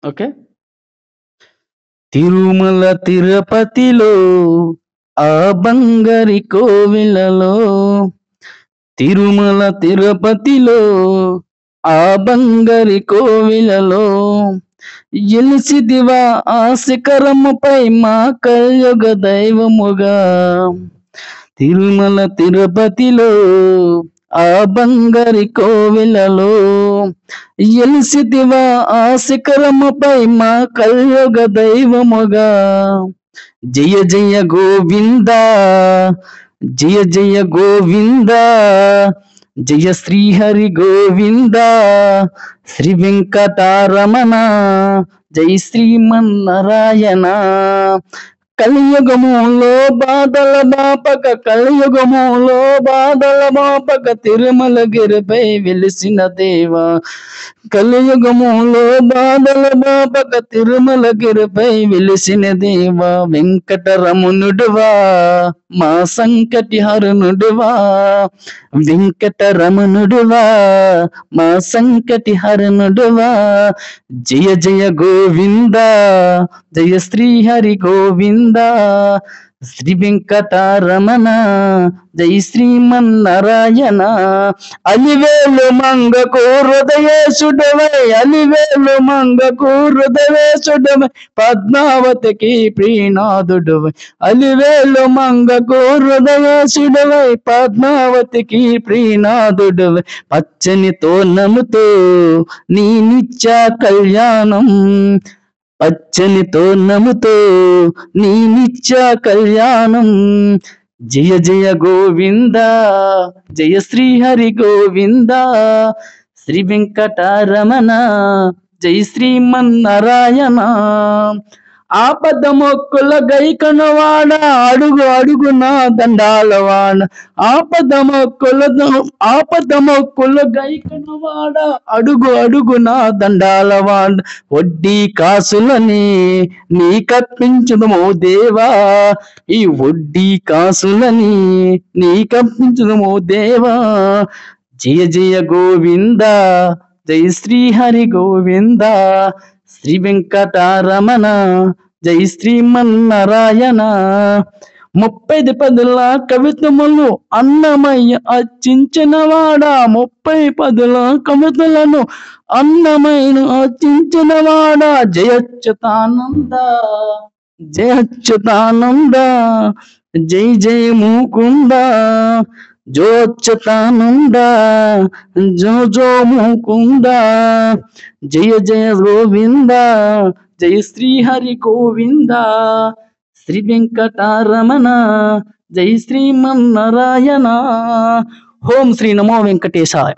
Okay. Tirumala తిరుపతిలో ఆ బంగారి కోవిలలో, తిరుమల తిరుపతిలో ఆ బంగారి కోవిలలో, ఎలిసిదివా ఆ శిఖరముపై మా కలియుగ దైవముగా. తిరుమల తిరుపతిలో ఆ బంగారి కోవిలలో, ఎలిసిదివా ఆ శిఖరముపై మా కలియుగ దైవముగా. జయ జయ గోవింద, జయ జయ గోవింద, జయ శ్రీహరి గోవింద, శ్రీ వెంకటారమణ, జై శ్రీమన్నారాయణ. కలియుగములో బాధల బాపక, కలియుగములో బాధల బాపక, తిరుమలగిరిపై వెలిసిన దేవా. కలియుగములో బాధల బాపక, తిరుమలగిరిపై వెలిసిన దేవా. వెంకటరమణుడువా మా సంకటి హరణుడువా, వెంకటరమణుడువా మా సంకటి హరణుడువా. జయ జయ గోవింద, జయ శ్రీహరి గోవింద, శ్రీ వెంకటారమణ, జై శ్రీమన్నారాయణ. అలివేలు మంగకు హృదయేశుడవై, అలివేలు మంగకు హృదయేశుడవై, పద్మావతికి ప్రీనాథుడవై. అలివేలు మంగకు హృదయేశుడవై, పద్మావతికి ప్రీనాథుడవై. పచ్చని తోరణముతో నీ నిత్య కళ్యాణం, పచ్చని తోరణముతో నీ నిత్య కళ్యాణం. జయ జయ గోవింద, జయ శ్రీహరి గోవింద, శ్రీ వెంకటారమణ, జై శ్రీమన్నారాయణ. ఆపద మొక్కుల గైకనవాడ, అడుగు అడుగున దండాలవాడ. ఆపద మొక్కుల గైకనవాడ, అడుగు అడుగున దండాలవాడ. వడ్డీ కాసులని నీ కప్పించుదమో దేవా, ఈ వడ్డీ కాసులని నీ కప్పించుదమో దేవా. జయ జయ గోవింద, జై శ్రీహరి గోవింద, శ్రీ వెంకటారమణ, జై శ్రీమన్నారాయణ. 30 పదుల కవితములు అన్నమయ్య అర్చించినవాడా, 30 పదుల కవితలను అన్నమయ్యను అర్చించినవాడా. జయచ్యుతానంద, జయచ్యుతానంద, జై జయ ముకుంద, జోచ్యుతానంద, జో జో ముకుంద. జయ జయ గోవింద, జయ శ్రీహరి గోవింద, శ్రీ వెంకటారమణ, జై శ్రీమన్నారాయణ. ఓం శ్రీ నమో వెంకటేశాయ.